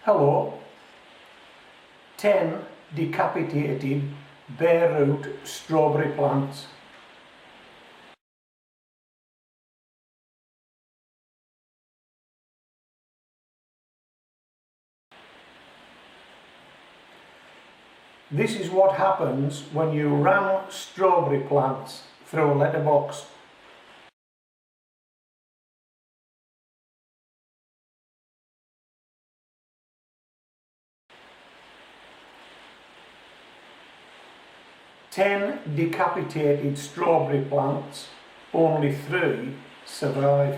Hello, 10 decapitated bare root strawberry plants. This is what happens when you ram strawberry plants through a letterbox. Ten decapitated strawberry plants, only 3 survived.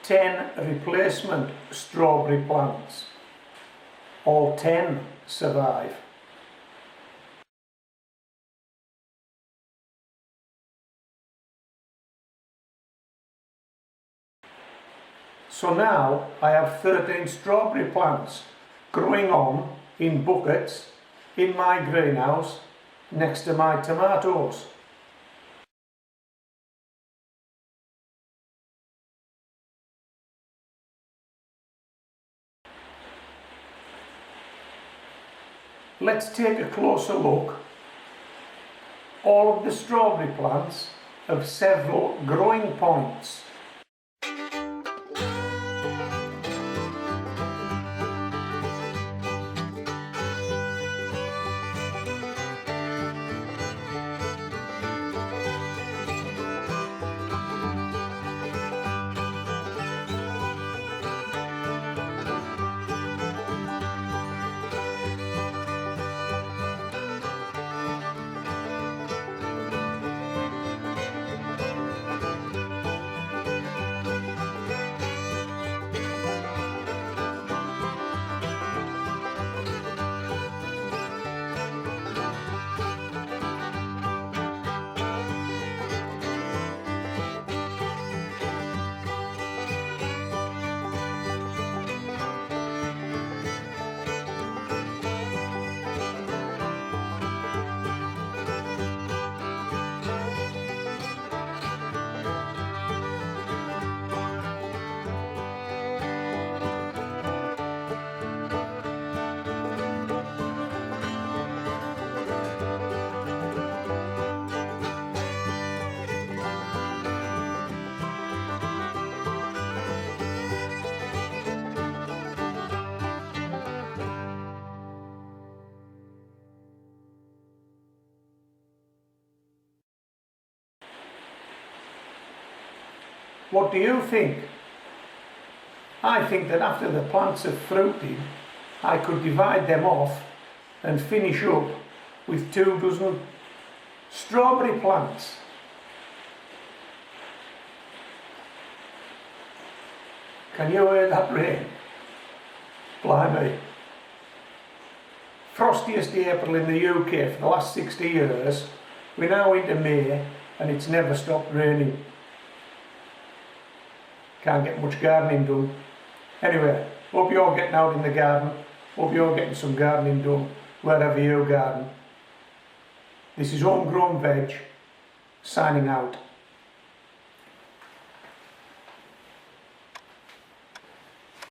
Ten replacement strawberry plants, all 10 survive. So now I have 13 strawberry plants growing on in buckets in my greenhouse next to my tomatoes. Let's take a closer look. All of the strawberry plants have several growing points. What do you think? I think that after the plants have fruited, I could divide them off and finish up with 2 dozen strawberry plants. Can you hear that rain? Blimey. Frostiest April in the UK for the last 60 years. We're now into May and it's never stopped raining. Can't get much gardening done. Anyway, hope you're getting out in the garden. Hope you're getting some gardening done wherever you garden. This is Homegrown Veg, signing out.